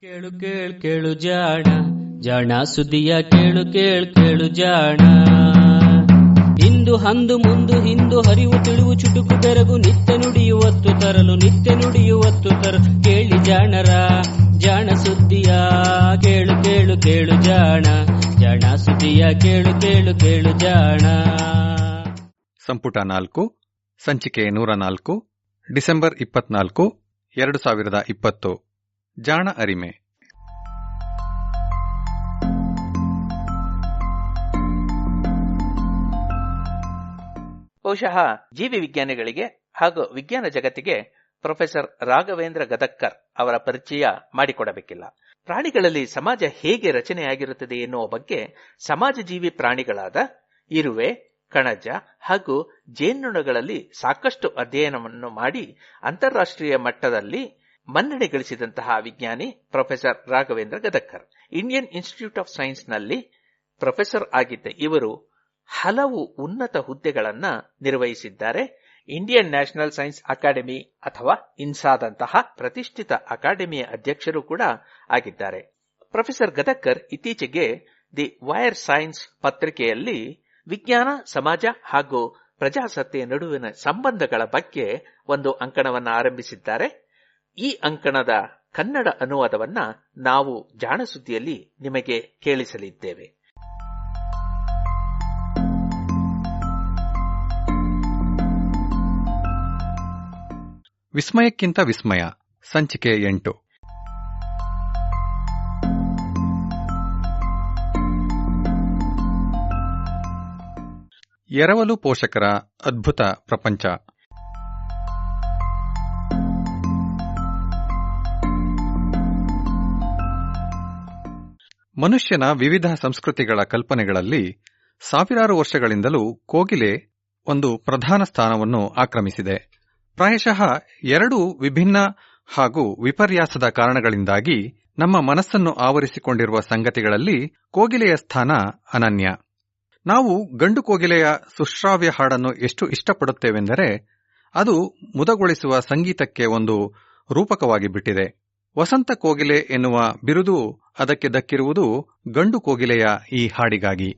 ಕೇಳು ಕೇಳು ಕೇಳು ಜಾಣ ಜಾಣ ಸುದ್ದಿಯ ಕೇಳು ಕೇಳು ಕೇಳು ಜಾಣ. ಇಂದು ಹಂದು ಮುಂದು ಹಿಂದು ಹರಿವು ತಿಳಿವು ಚುಟುಕು ಬೆರಗು ನಿತ್ಯ ನುಡಿಯುವತ್ತು ತರಲು ನಿತ್ಯ ನುಡಿಯುವತ್ತು ತರಲು ಕೇಳಿ ಜಾಣರ ಜಾಣ ಸುದ್ದಿಯ ಕೇಳು ಕೇಳು ಕೇಳು ಜಾಣ ಜಾಣ ಸುದ್ದಿಯ ಕೇಳು ಕೇಳು ಕೇಳು ಜಾಣ. ಸಂಪುಟ 4 ಸಂಚಿಕೆ 104 ಡಿಸೆಂಬರ್ 24, 2020. ಜಾಣ ಅರಿಮೆ. ಬಹುಶಃ ಜೀವಿ ವಿಜ್ಞಾನಿಗಳಿಗೆ ಹಾಗೂ ವಿಜ್ಞಾನ ಜಗತ್ತಿಗೆ ಪ್ರೊಫೆಸರ್ ರಾಘವೇಂದ್ರ ಗದಕ್ಕರ್ ಅವರ ಪರಿಚಯ ಮಾಡಿಕೊಡಬೇಕಿಲ್ಲ. ಪ್ರಾಣಿಗಳಲ್ಲಿ ಸಮಾಜ ಹೇಗೆ ರಚನೆಯಾಗಿರುತ್ತದೆ ಎನ್ನುವ ಬಗ್ಗೆ ಸಮಾಜ ಜೀವಿ ಪ್ರಾಣಿಗಳಾದ ಇರುವೆ, ಕಣಜ ಹಾಗೂ ಜೇನುನೊಣಗಳಲ್ಲಿ ಸಾಕಷ್ಟು ಅಧ್ಯಯನವನ್ನು ಮಾಡಿ ಅಂತಾರಾಷ್ಟ್ರೀಯ ಮಟ್ಟದಲ್ಲಿ ಮನ್ನಣೆ ಗಳಿಸಿದಂತಹ ವಿಜ್ಞಾನಿ professor Raghavendra Gadakkar. Indian Institute of ಸೈನ್ಸ್ನಲ್ಲಿ ಪ್ರೊಫೆಸರ್ ಆಗಿದ್ದ ಇವರು ಹಲವು ಉನ್ನತ ಹುದ್ದೆಗಳನ್ನ ನಿರ್ವಹಿಸಿದ್ದಾರೆ. ಇಂಡಿಯನ್ ನ್ಯಾಷನಲ್ ಸೈನ್ಸ್ ಅಕಾಡೆಮಿ ಅಥವಾ ಇನ್ಸಾದಂತಹ ಪ್ರತಿಷ್ಠಿತ ಅಕಾಡೆಮಿಯ ಅಧ್ಯಕ್ಷರು ಕೂಡ ಆಗಿದ್ದಾರೆ. ಪ್ರೊಫೆಸರ್ ಗದಕ್ಕರ್ ಇತ್ತೀಚೆಗೆ ದಿ ವೈರ್ ಸೈನ್ಸ್ ಪತ್ರಿಕೆಯಲ್ಲಿ ವಿಜ್ಞಾನ, ಸಮಾಜ ಹಾಗೂ ಪ್ರಜಾಸತ್ತೆಯ ನಡುವಿನ ಸಂಬಂಧಗಳ ಬಗ್ಗೆ ಒಂದು ಅಂಕಣವನ್ನು ಆರಂಭಿಸಿದ್ದಾರೆ. ಈ ಅಂಕಣದ ಕನ್ನಡ ಅನುವಾದವನ್ನ ನಾವು ಜಾಣ ಸುದ್ದಿಯಲ್ಲಿ ನಿಮಗೆ ಕೇಳಿಸಲಿದ್ದೇವೆ. ವಿಸ್ಮಯಕ್ಕಿಂತ ವಿಸ್ಮಯ, ಸಂಚಿಕೆ 8. ಎರವಲು ಪೋಷಕರ ಅದ್ಭುತ ಪ್ರಪಂಚ. ಮನುಷ್ಯನ ವಿವಿಧ ಸಂಸ್ಕೃತಿಗಳ ಕಲ್ಪನೆಗಳಲ್ಲಿ ಸಾವಿರಾರು ವರ್ಷಗಳಿಂದಲೂ ಕೋಗಿಲೆ ಒಂದು ಪ್ರಧಾನ ಸ್ಥಾನವನ್ನು ಆಕ್ರಮಿಸಿದೆ. ಪ್ರಾಯಶಃ 2 ವಿಭಿನ್ನ ಹಾಗೂ ವಿಪರ್ಯಾಸದ ಕಾರಣಗಳಿಂದಾಗಿ ನಮ್ಮ ಮನಸ್ಸನ್ನು ಆವರಿಸಿಕೊಂಡಿರುವ ಸಂಗತಿಗಳಲ್ಲಿ ಕೋಗಿಲೆಯ ಸ್ಥಾನ ಅನನ್ಯ. ನಾವು ಗಂಡು ಕೋಗಿಲೆಯ ಸುಶ್ರಾವ್ಯ ಹಾಡನ್ನು ಎಷ್ಟು ಇಷ್ಟಪಡುತ್ತೇವೆಂದರೆ ಅದು ಮುದಗೊಳಿಸುವ ಸಂಗೀತಕ್ಕೆ ಒಂದು ರೂಪಕವಾಗಿ ಬಿಟ್ಟಿದೆ. ವಸಂತ ಕೋಗಿಲೆ ಎನ್ನುವ ಬಿರುದು ಅದಕ್ಕೆ ದಕ್ಕಿರುವುದು ಗಂಡು ಕೋಗಿಲೆಯ ಈ ಹಾಡಿಗಾಗಿ.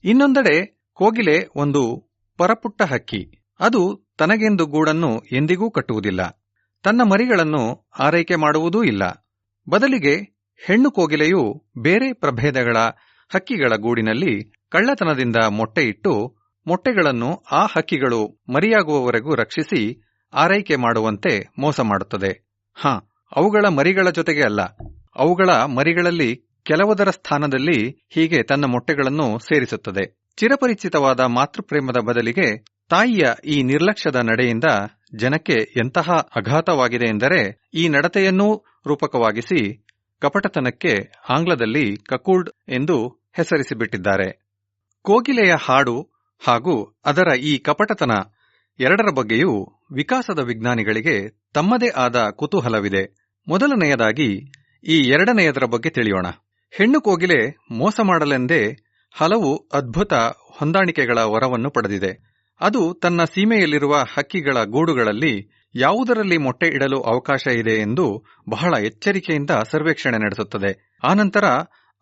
ಇನ್ನೊಂದೆಡೆ ಕೋಗಿಲೆ ಒಂದು ಪರಪುಟ್ಟ ಹಕ್ಕಿ. ಅದು ತನಗೆಂದು ಗೂಡನ್ನು ಎಂದಿಗೂ ಕಟ್ಟುವುದಿಲ್ಲ, ತನ್ನ ಮರಿಗಳನ್ನು ಆರೈಕೆ ಮಾಡುವುದೂ ಇಲ್ಲ. ಬದಲಿಗೆ ಹೆಣ್ಣು ಕೋಗಿಲೆಯು ಬೇರೆ ಪ್ರಭೇದಗಳ ಹಕ್ಕಿಗಳ ಗೂಡಿನಲ್ಲಿ ಕಳ್ಳತನದಿಂದ ಮೊಟ್ಟೆ ಇಟ್ಟು ಮೊಟ್ಟೆಗಳನ್ನು ಆ ಹಕ್ಕಿಗಳು ಮರಿಯಾಗುವವರೆಗೂ ರಕ್ಷಿಸಿ ಆರೈಕೆ ಮಾಡುವಂತೆ ಮೋಸ ಮಾಡುತ್ತದೆ. ಅವುಗಳ ಮರಿಗಳ ಜೊತೆಗೆ ಅಲ್ಲ, ಅವುಗಳ ಮರಿಗಳಲ್ಲಿ ಕೆಲವದರ ಸ್ಥಾನದಲ್ಲಿ ಹೀಗೆ ತನ್ನ ಮೊಟ್ಟೆಗಳನ್ನು ಸೇರಿಸುತ್ತದೆ. ಚಿರಪರಿಚಿತವಾದ ಮಾತೃಪ್ರೇಮದ ಬದಲಿಗೆ ತಾಯಿಯ ಈ ನಿರ್ಲಕ್ಷ್ಯದ ನಡೆಯಿಂದ ಜನಕ್ಕೆ ಎಂತಹ ಆಘಾತವಾಗಿದೆ ಎಂದರೆ ಈ ನಡತೆಯನ್ನೂ ರೂಪಕವಾಗಿಸಿ ಕಪಟತನಕ್ಕೆ ಆಂಗ್ಲದಲ್ಲಿ ಕಕೂಲ್ಡ್ ಎಂದು ಹೆಸರಿಸಿಬಿಟ್ಟಿದ್ದಾರೆ. ಕೋಗಿಲೆಯ ಹಾಡು ಹಾಗೂ ಅದರ ಈ ಕಪಟತನ ಎರಡರ ಬಗ್ಗೆಯೂ ವಿಕಾಸದ ವಿಜ್ಞಾನಿಗಳಿಗೆ ತಮ್ಮದೇ ಆದ ಕುತೂಹಲವಿದೆ. ಮೊದಲನೆಯದಾಗಿ ಈ ಎರಡನೆಯದರ ಬಗ್ಗೆ ತಿಳಿಯೋಣ. ಹೆಣ್ಣು ಕೋಗಿಲೆ ಮೋಸ ಮಾಡಲೆಂದೇ ಹಲವು ಅದ್ಭುತ ಹೊಂದಾಣಿಕೆಗಳ ವರವನ್ನು ಪಡೆದಿದೆ. ಅದು ತನ್ನ ಸೀಮೆಯಲ್ಲಿರುವ ಹಕ್ಕಿಗಳ ಗೂಡುಗಳಲ್ಲಿ ಯಾವುದರಲ್ಲಿ ಮೊಟ್ಟೆ ಇಡಲು ಅವಕಾಶ ಇದೆ ಎಂದು ಬಹಳ ಎಚ್ಚರಿಕೆಯಿಂದ ಸರ್ವೇಕ್ಷಣೆ ನಡೆಸುತ್ತದೆ. ಆನಂತರ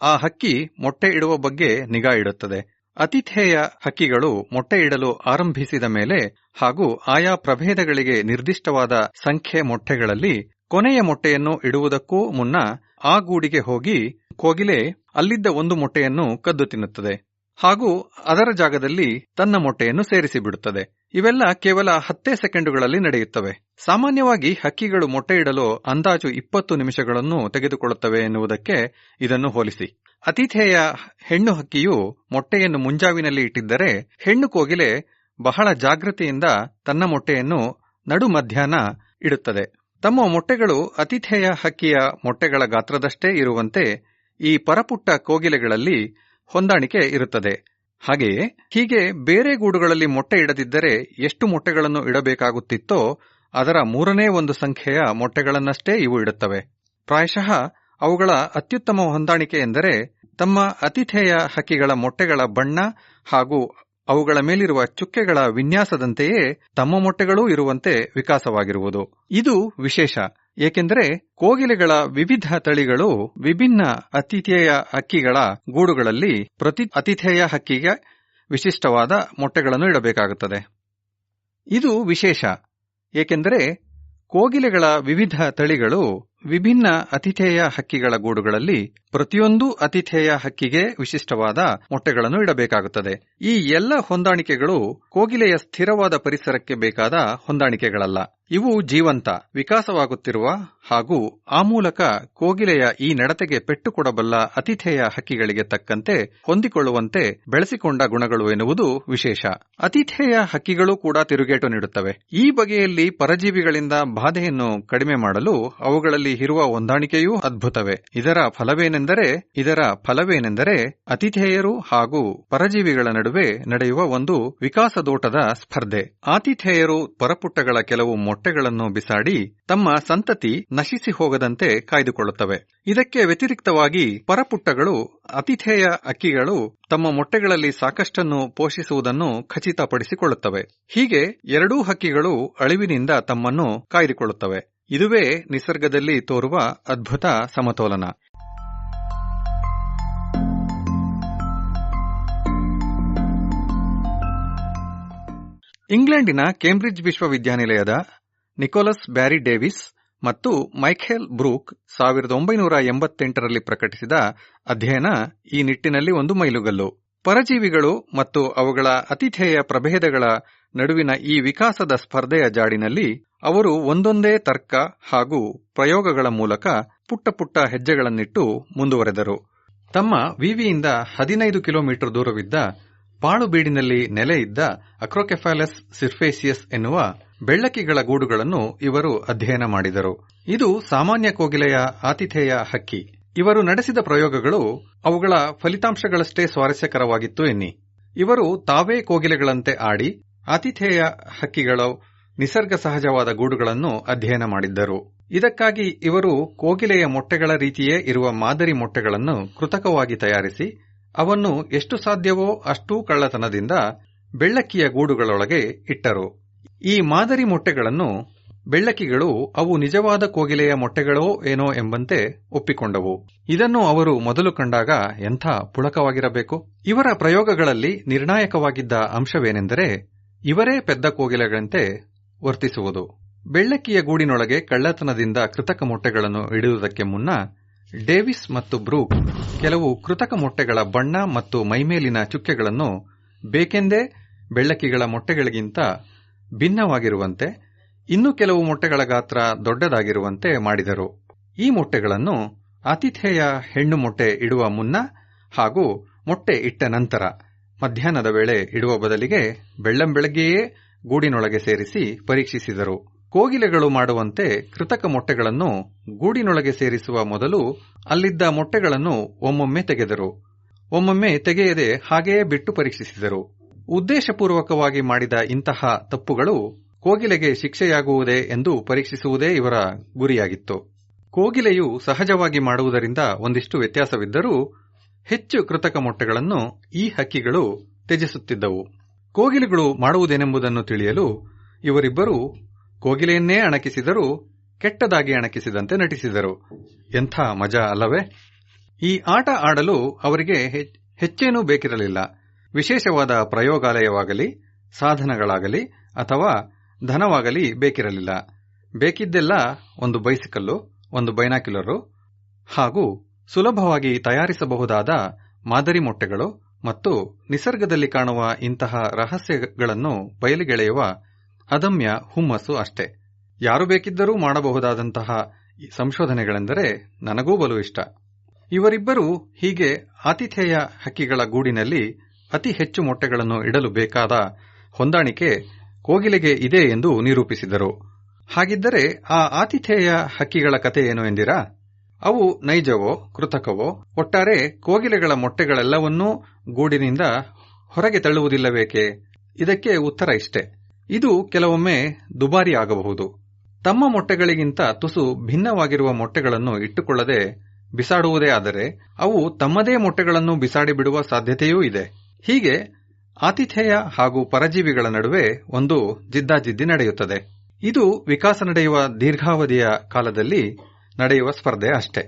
ಆ ಹಕ್ಕಿ ಮೊಟ್ಟೆ ಇಡುವ ಬಗ್ಗೆ ನಿಗಾ ಇಡುತ್ತದೆ. ಅತಿಥೇಯ ಹಕ್ಕಿಗಳು ಮೊಟ್ಟೆ ಇಡಲು ಆರಂಭಿಸಿದ ಮೇಲೆ ಹಾಗೂ ಆಯಾ ಪ್ರಭೇದಗಳಿಗೆ ನಿರ್ದಿಷ್ಟವಾದ ಸಂಖ್ಯೆ ಮೊಟ್ಟೆಗಳಲ್ಲಿ ಕೊನೆಯ ಮೊಟ್ಟೆಯನ್ನು ಇಡುವುದಕ್ಕೂ ಮುನ್ನ ಆ ಗೂಡಿಗೆ ಹೋಗಿ ಕೋಗಿಲೆ ಅಲ್ಲಿದ್ದ ಒಂದು ಮೊಟ್ಟೆಯನ್ನು ಕದ್ದು ತಿನ್ನುತ್ತದೆ ಹಾಗೂ ಅದರ ಜಾಗದಲ್ಲಿ ತನ್ನ ಮೊಟ್ಟೆಯನ್ನು ಸೇರಿಸಿಬಿಡುತ್ತದೆ. ಇವೆಲ್ಲ ಕೇವಲ 10 ಸೆಕೆಂಡುಗಳಲ್ಲಿ ನಡೆಯುತ್ತವೆ. ಸಾಮಾನ್ಯವಾಗಿ ಹಕ್ಕಿಗಳು ಮೊಟ್ಟೆ ಇಡಲು ಅಂದಾಜು 20 ನಿಮಿಷಗಳನ್ನು ತೆಗೆದುಕೊಳ್ಳುತ್ತವೆ ಎನ್ನುವುದಕ್ಕೆ ಇದನ್ನು ಹೋಲಿಸಿ. ಅತಿಥೇಯ ಹೆಣ್ಣು ಹಕ್ಕಿಯು ಮೊಟ್ಟೆಯನ್ನು ಮುಂಜಾವಿನಲ್ಲಿ ಇಟ್ಟಿದ್ದರೆ ಹೆಣ್ಣು ಕೋಗಿಲೆ ಬಹಳ ಜಾಗೃತಿಯಿಂದ ತನ್ನ ಮೊಟ್ಟೆಯನ್ನು ನಡು ಮಧ್ಯಾಹ್ನ ಇಡುತ್ತದೆ. ತಮ್ಮ ಮೊಟ್ಟೆಗಳು ಅತಿಥೇಯ ಹಕ್ಕಿಯ ಮೊಟ್ಟೆಗಳ ಗಾತ್ರದಷ್ಟೇ ಇರುವಂತೆ ಈ ಪರಪುಟ್ಟ ಕೋಗಿಲೆಗಳಲ್ಲಿ ಹೊಂದಾಣಿಕೆ ಇರುತ್ತದೆ. ಹಾಗೆಯೇ ಹೀಗೆ ಬೇರೆ ಗೂಡುಗಳಲ್ಲಿ ಮೊಟ್ಟೆ ಇಡದಿದ್ದರೆ ಎಷ್ಟು ಮೊಟ್ಟೆಗಳನ್ನು ಇಡಬೇಕಾಗುತ್ತಿತ್ತೋ ಅದರ 3/1 ಸಂಖ್ಯೆಯ ಮೊಟ್ಟೆಗಳನ್ನಷ್ಟೇ ಇವು ಇಡುತ್ತವೆ. ಪ್ರಾಯಶಃ ಅವುಗಳ ಅತ್ಯುತ್ತಮ ಹೊಂದಾಣಿಕೆ ಎಂದರೆ ತಮ್ಮ ಅತಿಥೇಯ ಹಕ್ಕಿಗಳ ಮೊಟ್ಟೆಗಳ ಬಣ್ಣ ಹಾಗೂ ಅವುಗಳ ಮೇಲಿರುವ ಚುಕ್ಕೆಗಳ ವಿನ್ಯಾಸದಂತೆಯೇ ತಮ್ಮ ಮೊಟ್ಟೆಗಳೂ ಇರುವಂತೆ ವಿಕಾಸವಾಗಿರುವುದು. ಇದು ವಿಶೇಷ. ಏಕೆಂದರೆ ಕೋಗಿಲೆಗಳ ವಿವಿಧ ತಳಿಗಳು ವಿಭಿನ್ನ ಅತಿಥೇಯ ಹಕ್ಕಿಗಳ ಗೂಡುಗಳಲ್ಲಿ ಪ್ರತಿ ಅತಿಥೇಯ ಹಕ್ಕಿಗೆ ವಿಶಿಷ್ಟವಾದ ಮೊಟ್ಟೆಗಳನ್ನು ಇಡಬೇಕಾಗುತ್ತದೆ. ಇದು ವಿಶೇಷ, ಏಕೆಂದರೆ ಕೋಗಿಲೆಗಳ ವಿವಿಧ ತಳಿಗಳು ವಿಭಿನ್ನ ಅತಿಥೇಯ ಹಕ್ಕಿಗಳ ಗೂಡುಗಳಲ್ಲಿ ಪ್ರತಿಯೊಂದು ಅತಿಥೇಯ ಹಕ್ಕಿಗೆ ವಿಶಿಷ್ಟವಾದ ಮೊಟ್ಟೆಗಳನ್ನು ಇಡಬೇಕಾಗುತ್ತದೆ. ಈ ಎಲ್ಲ ಹೊಂದಾಣಿಕೆಗಳು ಕೋಗಿಲೆಯ ಸ್ಥಿರವಾದ ಪರಿಸರಕ್ಕೆ ಬೇಕಾದ ಹೊಂದಾಣಿಕೆಗಳಲ್ಲ. ಇವು ಜೀವಂತ, ವಿಕಾಸವಾಗುತ್ತಿರುವ ಹಾಗೂ ಆ ಮೂಲಕ ಕೋಗಿಲೆಯ ಈ ನಡತೆಗೆ ಪೆಟ್ಟು ಕೊಡಬಲ್ಲ ಅತಿಥೇಯ ಹಕ್ಕಿಗಳಿಗೆ ತಕ್ಕಂತೆ ಹೊಂದಿಕೊಳ್ಳುವಂತೆ ಬೆಳೆಸಿಕೊಂಡ ಗುಣಗಳು ಎನ್ನುವುದು ವಿಶೇಷ. ಅತಿಥೇಯ ಹಕ್ಕಿಗಳು ಕೂಡ ತಿರುಗೇಟು ನೀಡುತ್ತವೆ. ಈ ಬಗೆಯಲ್ಲಿ ಪರಜೀವಿಗಳಿಂದ ಬಾಧೆಯನ್ನು ಕಡಿಮೆ ಮಾಡಲು ಅವುಗಳಲ್ಲಿ ಇರುವ ಹೊಂದಾಣಿಕೆಯೂ ಅದ್ಭುತವೇ. ಇದರ ಫಲವೇನೆಂದರೆ ಅತಿಥೇಯರು ಹಾಗೂ ಪರಜೀವಿಗಳ ನಡುವೆ ನಡೆಯುವ ಒಂದು ವಿಕಾಸದೋಟದ ಸ್ಪರ್ಧೆ. ಆತಿಥೇಯರು ಪರಪುಟ್ಟಗಳ ಕೆಲವು ಮೊಟ್ಟೆಗಳನ್ನು ಬಿಸಾಡಿ ತಮ್ಮ ಸಂತತಿ ನಶಿಸಿ ಹೋಗದಂತೆ ಕಾಯ್ದುಕೊಳ್ಳುತ್ತವೆ. ಇದಕ್ಕೆ ವ್ಯತಿರಿಕ್ತವಾಗಿ ಪರಪುಟ್ಟಗಳು ಅತಿಥೇಯ ಹಕ್ಕಿಗಳು ತಮ್ಮ ಮೊಟ್ಟೆಗಳಲ್ಲಿ ಸಾಕಷ್ಟನ್ನು ಪೋಷಿಸುವುದನ್ನು ಖಚಿತಪಡಿಸಿಕೊಳ್ಳುತ್ತವೆ. ಹೀಗೆ ಎರಡೂ ಹಕ್ಕಿಗಳು ಅಳಿವಿನಿಂದ ತಮ್ಮನ್ನು ಕಾಯ್ದುಕೊಳ್ಳುತ್ತವೆ. ಇದುವೇ ನಿಸರ್ಗದಲ್ಲಿ ತೋರುವ ಅದ್ಭುತ ಸಮತೋಲನ. ಇಂಗ್ಲೆಂಡಿನ ಕೇಂಬ್ರಿಡ್ಜ್ ವಿಶ್ವವಿದ್ಯಾನಿಲಯದ ನಿಕೋಲಸ್ ಬ್ಯಾರಿ ಡೇವಿಸ್ ಮತ್ತು ಮೈಖೇಲ್ ಬ್ರೂಕ್ 1988ರಲ್ಲಿ ಪ್ರಕಟಿಸಿದ ಅಧ್ಯಯನ ಈ ನಿಟ್ಟಿನಲ್ಲಿ ಒಂದು ಮೈಲುಗಲ್ಲು. ಪರಜೀವಿಗಳು ಮತ್ತು ಅವುಗಳ ಅತಿಥೇಯ ಪ್ರಭೇದಗಳ ನಡುವಿನ ಈ ವಿಕಾಸದ ಸ್ಪರ್ಧೆಯ ಜಾಡಿನಲ್ಲಿ ಅವರು ಒಂದೊಂದೇ ತರ್ಕ ಹಾಗೂ ಪ್ರಯೋಗಗಳ ಮೂಲಕ ಪುಟ್ಟ ಪುಟ್ಟ ಹೆಜ್ಜೆಗಳನ್ನಿಟ್ಟು ಮುಂದುವರೆದರು. ತಮ್ಮ ವಿವಿಯಿಂದ 15 ಕಿಲೋಮೀಟರ್ ದೂರವಿದ್ದ ಪಾಳುಬೀಡಿನಲ್ಲಿ ನೆಲೆಯಿದ್ದ ಅಕ್ರೋಕೆಫಾಲಸ್ ಸಿರ್ಫೇಸಿಯಸ್ ಎನ್ನುವ ಬೆಳ್ಳಕ್ಕಿಗಳ ಗೂಡುಗಳನ್ನು ಇವರು ಅಧ್ಯಯನ ಮಾಡಿದರು. ಇದು ಸಾಮಾನ್ಯ ಕೋಗಿಲೆಯ ಆತಿಥೇಯ ಹಕ್ಕಿ. ಇವರು ನಡೆಸಿದ ಪ್ರಯೋಗಗಳು ಅವುಗಳ ಫಲಿತಾಂಶಗಳಷ್ಟೇ ಸ್ವಾರಸ್ಯಕರವಾಗಿತ್ತು ಎನ್ನಿ. ಇವರು ತಾವೇ ಕೋಗಿಲೆಗಳಂತೆ ಆಡಿ ಆತಿಥೇಯ ಹಕ್ಕಿಗಳ ನಿಸರ್ಗ ಸಹಜವಾದ ಗೂಡುಗಳನ್ನು ಅಧ್ಯಯನ ಮಾಡಿದ್ದರು. ಇದಕ್ಕಾಗಿ ಇವರು ಕೋಗಿಲೆಯ ಮೊಟ್ಟೆಗಳ ರೀತಿಯೇ ಇರುವ ಮಾದರಿ ಮೊಟ್ಟೆಗಳನ್ನು ಕೃತಕವಾಗಿ ತಯಾರಿಸಿ ಅವನ್ನು ಎಷ್ಟು ಸಾಧ್ಯವೋ ಅಷ್ಟೂ ಕಳ್ಳತನದಿಂದ ಬೆಳ್ಳಕ್ಕಿಯ ಗೂಡುಗಳೊಳಗೆ ಇಟ್ಟರು. ಈ ಮಾದರಿ ಮೊಟ್ಟೆಗಳನ್ನು ಬೆಳ್ಳಕ್ಕಿಗಳು ಅವು ನಿಜವಾದ ಕೋಗಿಲೆಯ ಮೊಟ್ಟೆಗಳೋ ಏನೋ ಎಂಬಂತೆ ಒಪ್ಪಿಕೊಂಡವು. ಇದನ್ನು ಅವರು ಮೊದಲು ಕಂಡಾಗ ಎಂಥ ಪುಳಕವಾಗಿರಬೇಕು. ಇವರ ಪ್ರಯೋಗಗಳಲ್ಲಿ ನಿರ್ಣಾಯಕವಾಗಿದ್ದ ಅಂಶವೇನೆಂದರೆ ಇವರೇ ಪೆದ್ದ ಕೋಗಿಲೆಗಳಂತೆ ವರ್ತಿಸುವುದು. ಬೆಳ್ಳಕ್ಕಿಯ ಗೂಡಿನೊಳಗೆ ಕಳ್ಳತನದಿಂದ ಕೃತಕ ಮೊಟ್ಟೆಗಳನ್ನು ಇಡುವುದಕ್ಕೆ ಮುನ್ನ ಡೇವಿಸ್ ಮತ್ತು ಬ್ರೂಕ್ ಕೆಲವು ಕೃತಕ ಮೊಟ್ಟೆಗಳ ಬಣ್ಣ ಮತ್ತು ಮೈಮೇಲಿನ ಚುಕ್ಕೆಗಳನ್ನು ಬೇಕೆಂದೇ ಬೆಳ್ಳಕ್ಕಿಗಳ ಮೊಟ್ಟೆಗಳಿಗಿಂತ ಭಿನ್ನವಾಗಿರುವಂತೆ, ಇನ್ನೂ ಕೆಲವು ಮೊಟ್ಟೆಗಳ ಗಾತ್ರ ದೊಡ್ಡದಾಗಿರುವಂತೆ ಮಾಡಿದರು. ಈ ಮೊಟ್ಟೆಗಳನ್ನು ಆತಿಥೇಯ ಹೆಣ್ಣು ಮೊಟ್ಟೆ ಇಡುವ ಮುನ್ನ ಹಾಗೂ ಮೊಟ್ಟೆ ಇಟ್ಟ ನಂತರ ಮಧ್ಯಾಹ್ನದ ವೇಳೆ ಇಡುವ ಬದಲಿಗೆ ಬೆಳ್ಳಂಬೆಳಗ್ಗೆಯೇ ಗೂಡಿನೊಳಗೆ ಸೇರಿಸಿ ಪರೀಕ್ಷಿಸಿದರು. ಕೋಗಿಲೆಗಳು ಮಾಡುವಂತೆ ಕೃತಕ ಮೊಟ್ಟೆಗಳನ್ನು ಗೂಡಿನೊಳಗೆ ಸೇರಿಸುವ ಮೊದಲು ಅಲ್ಲಿದ್ದ ಮೊಟ್ಟೆಗಳನ್ನು ಒಮ್ಮೊಮ್ಮೆ ತೆಗೆದರು. ಒಮ್ಮೊಮ್ಮೆ ತೆಗೆಯದೆ ಹಾಗೆಯೇ ಬಿಟ್ಟು ಪರೀಕ್ಷಿಸಿದರು. ಉದ್ದೇಶಪೂರ್ವಕವಾಗಿ ಮಾಡಿದ ಇಂತಹ ತಪ್ಪುಗಳು ಕೋಗಿಲೆಗೆ ಶಿಕ್ಷೆಯಾಗುವುದೇ ಎಂದು ಪರೀಕ್ಷಿಸುವುದೇ ಇವರ ಗುರಿಯಾಗಿತ್ತು. ಕೋಗಿಲೆಯು ಸಹಜವಾಗಿ ಮಾಡುವುದರಿಂದ ಒಂದಿಷ್ಟು ವ್ಯತ್ಯಾಸವಿದ್ದರೂ ಹೆಚ್ಚು ಕೃತಕ ಮೊಟ್ಟೆಗಳನ್ನು ಈ ಹಕ್ಕಿಗಳು ತ್ಯಜಿಸುತ್ತಿದ್ದವು. ಕೋಗಿಲೆಗಳು ಮಾಡುವುದೇನೆಂಬುದನ್ನು ತಿಳಿಯಲು ಇವರಿಬ್ಬರು ಕೋಗಿಲೆಯನ್ನೇ ಅಣಕಿಸಿದರೂ ಕೆಟ್ಟದಾಗಿ ಅಣಕಿಸಿದಂತೆ ನಟಿಸಿದರು. ಎಂಥ ಮಜಾ ಅಲ್ಲವೇ? ಈ ಆಟ ಆಡಲು ಅವರಿಗೆ ಹೆಚ್ಚೇನೂ ಬೇಕಿರಲಿಲ್ಲ. ವಿಶೇಷವಾದ ಪ್ರಯೋಗಾಲಯವಾಗಲಿ, ಸಾಧನಗಳಾಗಲಿ ಅಥವಾ ಧನವಾಗಲಿ ಬೇಕಿರಲಿಲ್ಲ. ಬೇಕಿದ್ದೆಲ್ಲ ಒಂದು ಬೈಸಿಕಲ್ಲು, ಒಂದು ಬೈನಾಕ್ಯುಲರು ಹಾಗೂ ಸುಲಭವಾಗಿ ತಯಾರಿಸಬಹುದಾದ ಮಾದರಿ ಮೊಟ್ಟೆಗಳು ಮತ್ತು ನಿಸರ್ಗದಲ್ಲಿ ಕಾಣುವ ಇಂತಹ ರಹಸ್ಯಗಳನ್ನು ಬಯಲಿಗೆಳೆಯುವ ಅದಮ್ಯ ಹುಮ್ಮಸ್ಸು ಅಷ್ಟೇ. ಯಾರು ಬೇಕಿದ್ದರೂ ಮಾಡಬಹುದಾದಂತಹ ಸಂಶೋಧನೆಗಳೆಂದರೆ ನನಗೂ ಬಲು ಇಷ್ಟ. ಇವರಿಬ್ಬರು ಹೀಗೆ ಆತಿಥೇಯ ಹಕ್ಕಿಗಳ ಗೂಡಿನಲ್ಲಿ ಅತಿ ಹೆಚ್ಚು ಮೊಟ್ಟೆಗಳನ್ನು ಇಡಲು ಬೇಕಾದ ಹೊಂದಾಣಿಕೆ ಕೋಗಿಲೆಗೆ ಇದೆ ಎಂದು ನಿರೂಪಿಸಿದರು. ಹಾಗಿದ್ದರೆ ಆ ಆತಿಥೇಯ ಹಕ್ಕಿಗಳ ಕಥೆ ಏನು ಎಂದಿರಾ? ಅವು ನೈಜವೋ ಕೃತಕವೋ, ಒಟ್ಟಾರೆ ಕೋಗಿಲೆಗಳ ಮೊಟ್ಟೆಗಳೆಲ್ಲವನ್ನೂ ಗೂಡಿನಿಂದ ಹೊರಗೆ ತಳ್ಳುವುದಿಲ್ಲವೇಕೆ? ಇದಕ್ಕೆ ಉತ್ತರ ಇಷ್ಟೇ. ಇದು ಕೆಲವೊಮ್ಮೆ ದುಬಾರಿ ಆಗಬಹುದು. ತಮ್ಮ ಮೊಟ್ಟೆಗಳಿಗಿಂತ ತುಸು ಭಿನ್ನವಾಗಿರುವ ಮೊಟ್ಟೆಗಳನ್ನು ಇಟ್ಟುಕೊಳ್ಳದೆ ಬಿಸಾಡುವುದೇ ಆದರೆ ಅವು ತಮ್ಮದೇ ಮೊಟ್ಟೆಗಳನ್ನು ಬಿಸಾಡಿ ಬಿಡುವ ಸಾಧ್ಯತೆಯೂ ಇದೆ. ಹೀಗೆ ಆತಿಥೇಯ ಹಾಗೂ ಪರಜೀವಿಗಳ ನಡುವೆ ಒಂದು ಜಿದ್ದಾಜಿದ್ದಿ ನಡೆಯುತ್ತದೆ. ಇದು ವಿಕಾಸ ನಡೆಯುವ ದೀರ್ಘಾವಧಿಯ ಕಾಲದಲ್ಲಿ ನಡೆಯುವ ಸ್ಪರ್ಧೆ ಅಷ್ಟೇ.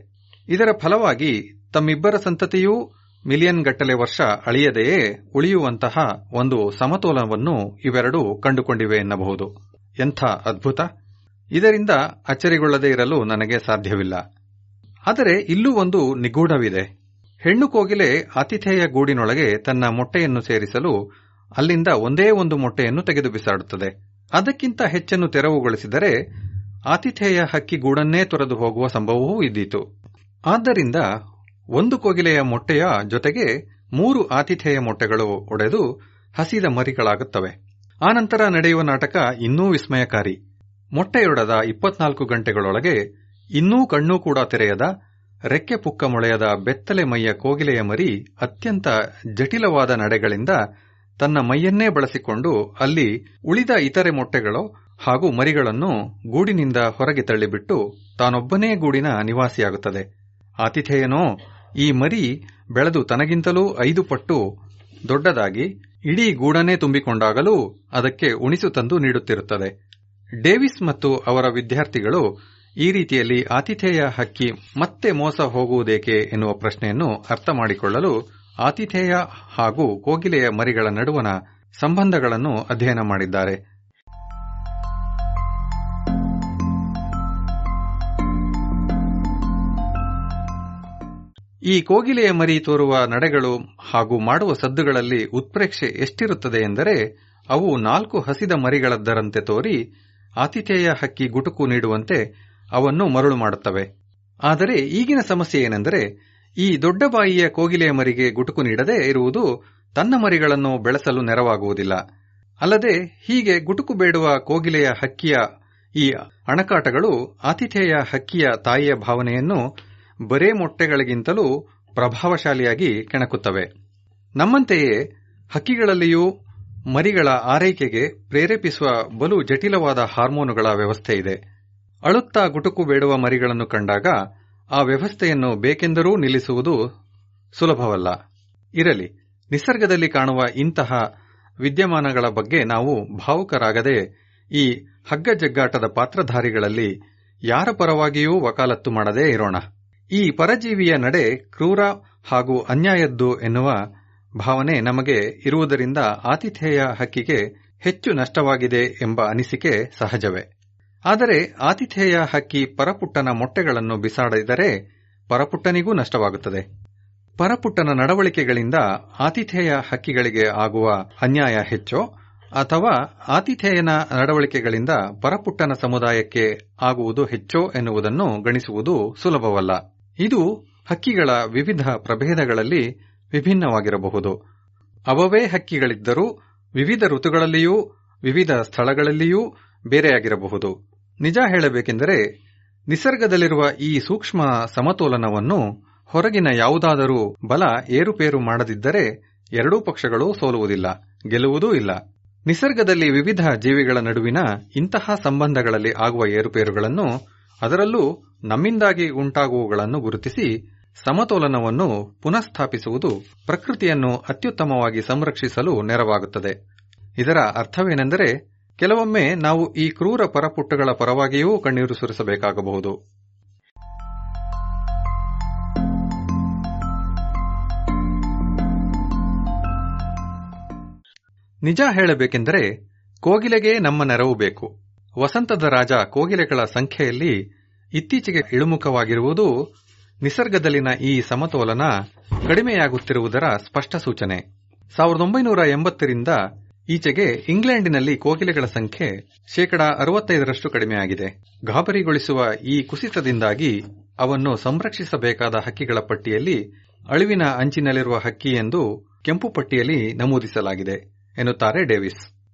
ಇದರ ಫಲವಾಗಿ ತಮ್ಮಿಬ್ಬರ ಸಂತತಿಯೂ ಮಿಲಿಯನ್ ಗಟ್ಟಲೆ ವರ್ಷ ಅಳಿಯದೆಯೇ ಉಳಿಯುವಂತಹ ಒಂದು ಸಮತೋಲನವನ್ನು ಇವೆರಡೂ ಕಂಡುಕೊಂಡಿವೆ ಎನ್ನಬಹುದು. ಎಂಥ ಅದ್ಭುತ! ಇದರಿಂದ ಅಚ್ಚರಿಗೊಳ್ಳದೇ ಇರಲು ನನಗೆ ಸಾಧ್ಯವಿಲ್ಲ. ಆದರೆ ಇಲ್ಲೂ ಒಂದು ನಿಗೂಢವಿದೆ. ಹೆಣ್ಣು ಕೋಗಿಲೆ ಆತಿಥೇಯ ಗೂಡಿನೊಳಗೆ ತನ್ನ ಮೊಟ್ಟೆಯನ್ನು ಸೇರಿಸಲು ಅಲ್ಲಿಂದ ಒಂದೇ ಒಂದು ಮೊಟ್ಟೆಯನ್ನು ತೆಗೆದು ಬಿಸಾಡುತ್ತದೆ. ಅದಕ್ಕಿಂತ ಹೆಚ್ಚನ್ನು ತೆರವುಗೊಳಿಸಿದರೆ ಆತಿಥೇಯ ಹಕ್ಕಿ ಗೂಡನ್ನೇ ತೊರೆದು ಹೋಗುವ ಸಂಭವವೂ ಇದ್ದೀತು. ಆದ್ದರಿಂದ ಒಂದು ಕೋಗಿಲೆಯ ಮೊಟ್ಟೆಯ ಜೊತೆಗೆ 3 ಆತಿಥೇಯ ಮೊಟ್ಟೆಗಳು ಒಡೆದು ಹಸಿದ ಮರಿಗಳಾಗುತ್ತವೆ. ಆನಂತರ ನಡೆಯುವ ನಾಟಕ ಇನ್ನೂ ವಿಸ್ಮಯಕಾರಿ. ಮೊಟ್ಟೆಯೊಡೆದ 24 ಗಂಟೆಗಳೊಳಗೆ ಇನ್ನೂ ಕಣ್ಣೂ ಕೂಡ ತೆರೆಯದ, ರೆಕ್ಕೆ ಪುಕ್ಕ ಮೊಳೆಯದ ಬೆತ್ತಲೆ ಮೈಯ ಕೋಗಿಲೆಯ ಮರಿ ಅತ್ಯಂತ ಜಟಿಲವಾದ ನಡೆಗಳಿಂದ ತನ್ನ ಮೈಯನ್ನೇ ಬಳಸಿಕೊಂಡು ಅಲ್ಲಿ ಉಳಿದ ಇತರೆ ಮೊಟ್ಟೆಗಳು ಹಾಗೂ ಮರಿಗಳನ್ನು ಗೂಡಿನಿಂದ ಹೊರಗೆ ತಳ್ಳಿಬಿಟ್ಟು ತಾನೊಬ್ಬನೇ ಗೂಡಿನ ನಿವಾಸಿಯಾಗುತ್ತದೆ. ಆತಿಥೇಯನೋ ಈ ಮರಿ ಬೆಳೆದು ತನಗಿಂತಲೂ 5 ಪಟ್ಟು ದೊಡ್ಡದಾಗಿ ಇಡೀ ಗೂಡನ್ನೇ ತುಂಬಿಕೊಂಡಾಗಲೂ ಅದಕ್ಕೆ ಉಣಿಸು ತಂದು ನೀಡುತ್ತಿರುತ್ತದೆ. ಡೇವಿಸ್ ಮತ್ತು ಅವರ ವಿದ್ಯಾರ್ಥಿಗಳು ಈ ರೀತಿಯಲ್ಲಿ ಆತಿಥೇಯ ಹಕ್ಕಿ ಮತ್ತೆ ಮೋಸ ಹೋಗುವುದೇಕೆ ಎನ್ನುವ ಪ್ರಶ್ನೆಯನ್ನು ಅರ್ಥ ಮಾಡಿಕೊಳ್ಳಲು ಆತಿಥೇಯ ಹಾಗೂ ಕೋಗಿಲೆಯ ಮರಿಗಳ ನಡುವಣ ಸಂಬಂಧಗಳನ್ನು ಅಧ್ಯಯನ ಮಾಡಿದ್ದಾರೆ. ಈ ಕೋಗಿಲೆಯ ಮರಿ ತೋರುವ ನಡೆಗಳು ಹಾಗೂ ಮಾಡುವ ಸದ್ದುಗಳಲ್ಲಿ ಉತ್ಪ್ರೇಕ್ಷೆ ಎಷ್ಟಿರುತ್ತದೆ ಎಂದರೆ ಅವು 4 ಹಸಿದ ಮರಿಗಳದ್ದರಂತೆ ತೋರಿ ಆತಿಥೇಯ ಹಕ್ಕಿ ಗುಟುಕು ನೀಡುವಂತೆ ಅವನ್ನು ಮರಳು ಮಾಡುತ್ತವೆ. ಆದರೆ ಈಗಿನ ಸಮಸ್ಯೆ ಏನೆಂದರೆ ಈ ದೊಡ್ಡ ಬಾಯಿಯ ಕೋಗಿಲೆಯ ಮರಿಗೆ ಗುಟುಕು ನೀಡದೇ ಇರುವುದು ತನ್ನ ಮರಿಗಳನ್ನು ಬೆಳೆಸಲು ನೆರವಾಗುವುದಿಲ್ಲ. ಅಲ್ಲದೆ ಹೀಗೆ ಗುಟುಕು ಬೇಡುವ ಕೋಗಿಲೆಯ ಹಕ್ಕಿಯ ಈ ಅಣಕಾಟಗಳು ಆತಿಥೇಯ ಹಕ್ಕಿಯ ತಾಯಿಯ ಭಾವನೆಯನ್ನು ಬರೇ ಮೊಟ್ಟೆಗಳಿಗಿಂತಲೂ ಪ್ರಭಾವಶಾಲಿಯಾಗಿ ಕೆಣಕುತ್ತವೆ. ನಮ್ಮಂತೆಯೇ ಹಕ್ಕಿಗಳಲ್ಲಿಯೂ ಮರಿಗಳ ಆರೈಕೆಗೆ ಪ್ರೇರೇಪಿಸುವ ಬಲು ಜಟಿಲವಾದ ಹಾರ್ಮೋನುಗಳ ವ್ಯವಸ್ಥೆ ಇದೆ. ಅಳುತ್ತಾ ಗುಟುಕು ಬೇಡುವ ಮರಿಗಳನ್ನು ಕಂಡಾಗ ಆ ವ್ಯವಸ್ಥೆಯನ್ನು ಬೇಕೆಂದರೂ ನಿಲ್ಲಿಸುವುದು ಸುಲಭವಲ್ಲ. ಇರಲಿ, ನಿಸರ್ಗದಲ್ಲಿ ಕಾಣುವ ಇಂತಹ ವಿದ್ಯಮಾನಗಳ ಬಗ್ಗೆ ನಾವು ಭಾವುಕರಾಗದೆ ಈ ಹಗ್ಗಜಗ್ಗಾಟದ ಪಾತ್ರಧಾರಿಗಳಲ್ಲಿ ಯಾರ ಪರವಾಗಿಯೂ ವಕಾಲತ್ತು ಮಾಡದೇ ಇರೋಣ. ಈ ಪರಜೀವಿಯ ನಡೆ ಕ್ರೂರ ಹಾಗೂ ಅನ್ಯಾಯದ್ದು ಎನ್ನುವ ಭಾವನೆ ನಮಗೆ ಇರುವುದರಿಂದ ಆತಿಥೇಯ ಹಕ್ಕಿಗೆ ಹೆಚ್ಚು ನಷ್ಟವಾಗಿದೆ ಎಂಬ ಅನಿಸಿಕೆ ಸಹಜವೇ. ಆದರೆ ಆತಿಥೇಯ ಹಕ್ಕಿ ಪರಪುಟ್ಟನ ಮೊಟ್ಟೆಗಳನ್ನು ಬಿಸಾಡಿದರೆ ಪರಪುಟ್ಟನಿಗೂ ನಷ್ಟವಾಗುತ್ತದೆ. ಪರಪುಟ್ಟನ ನಡವಳಿಕೆಗಳಿಂದ ಆತಿಥೇಯ ಹಕ್ಕಿಗಳಿಗೆ ಆಗುವ ಅನ್ಯಾಯ ಹೆಚ್ಚೋ ಅಥವಾ ಆತಿಥೇಯನ ನಡವಳಿಕೆಗಳಿಂದ ಪರಪುಟ್ಟನ ಸಮುದಾಯಕ್ಕೆ ಆಗುವುದು ಹೆಚ್ಚೋ ಎನ್ನುವುದನ್ನು ಗಣಿಸುವುದು ಸುಲಭವಲ್ಲ. ಇದು ಹಕ್ಕಿಗಳ ವಿವಿಧ ಪ್ರಭೇದಗಳಲ್ಲಿ ವಿಭಿನ್ನವಾಗಿರಬಹುದು. ಅವವೇ ಹಕ್ಕಿಗಳಿದ್ದರೂ ವಿವಿಧ ಋತುಗಳಲ್ಲಿಯೂ ವಿವಿಧ ಸ್ಥಳಗಳಲ್ಲಿಯೂ ಬೇರೆಯಾಗಿರಬಹುದು. ನಿಜ ಹೇಳಬೇಕೆಂದರೆ ನಿಸರ್ಗದಲ್ಲಿರುವ ಈ ಸೂಕ್ಷ್ಮ ಸಮತೋಲನವನ್ನು ಹೊರಗಿನ ಯಾವುದಾದರೂ ಬಲ ಏರುಪೇರು ಮಾಡದಿದ್ದರೆ ಎರಡೂ ಪಕ್ಷಗಳು ಸೋಲುವುದಿಲ್ಲ, ಗೆಲ್ಲುವುದೂ ಇಲ್ಲ. ನಿಸರ್ಗದಲ್ಲಿ ವಿವಿಧ ಜೀವಿಗಳ ನಡುವಿನ ಇಂತಹ ಸಂಬಂಧಗಳಲ್ಲಿ ಆಗುವ ಏರುಪೇರುಗಳನ್ನು, ಅದರಲ್ಲೂ ನಮ್ಮಿಂದಾಗಿ ಉಂಟಾಗುವುಗಳನ್ನು ಗುರುತಿಸಿ ಸಮತೋಲನವನ್ನು ಪುನಃಸ್ಥಾಪಿಸುವುದು ಪ್ರಕೃತಿಯನ್ನು ಅತ್ಯುತ್ತಮವಾಗಿ ಸಂರಕ್ಷಿಸಲು ನೆರವಾಗುತ್ತದೆ. ಇದರ ಅರ್ಥವೇನೆಂದರೆ ಕೆಲವೊಮ್ಮೆ ನಾವು ಈ ಕ್ರೂರ ಪರಪುಟ್ಟಗಳ ಪರವಾಗಿಯೂ ಕಣ್ಣೀರು ಸುರಿಸಬೇಕಾಗಬಹುದು. ನಿಜ ಹೇಳಬೇಕೆಂದರೆ ಕೋಗಿಲೆಗೆ ನಮ್ಮ ನೆರವು ಬೇಕು. ವಸಂತದ ರಾಜ ಕೋಗಿಲೆಗಳ ಸಂಖ್ಯೆಯಲ್ಲಿ ಇತ್ತೀಚೆಗೆ ಇಳಿಮುಖವಾಗಿರುವುದು ನಿಸರ್ಗದಲ್ಲಿನ ಈ ಸಮತೋಲನ ಕಡಿಮೆಯಾಗುತ್ತಿರುವುದರ ಸ್ಪಷ್ಟ ಸೂಚನೆ. 1980ರಿಂದ ಈಚೆಗೆ ಇಂಗ್ಲೆಂಡಿನಲ್ಲಿ ಕೋಗಿಲೆಗಳ ಸಂಖ್ಯೆ 65% ಕಡಿಮೆಯಾಗಿದೆ. ಗಾಬರಿಗೊಳಿಸುವ ಈ ಕುಸಿತದಿಂದಾಗಿ ಅವನ್ನು ಸಂರಕ್ಷಿಸಬೇಕಾದ ಹಕ್ಕಿಗಳ ಪಟ್ಟಿಯಲ್ಲಿ ಅಳಿವಿನ ಅಂಚಿನಲ್ಲಿರುವ ಹಕ್ಕಿ ಎಂದು ಕೆಂಪು ಪಟ್ಟಿಯಲ್ಲಿ ನಮೂದಿಸಲಾಗಿದೆ ಎನ್ನುತ್ತಾರೆ ಡೇವಿಸ್.